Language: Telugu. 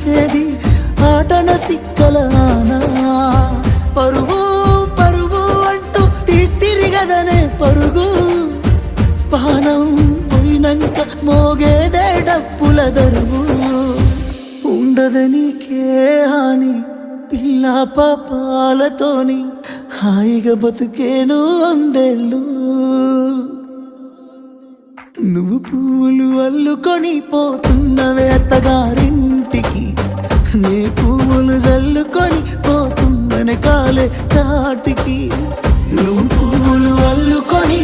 తీసేది ఆటన సిక్కలానా పరువు పరువు అంటూ తీస్తిరిగదనే పరుగు పానం పోయినంక మోగేదే డప్పుల దరువు ఉండదనికే హాని పిల్ల పాపాలతోని హాయిగా బతుకేను వందేళ్ళు నువ్వు పూలు అల్లుకొని పోతున్నవే అత్తగారింటికి నీ పూలు జల్లుకొని పోతున్ననే కాలే కాటికి నువ్వు పూలు అల్లుకొని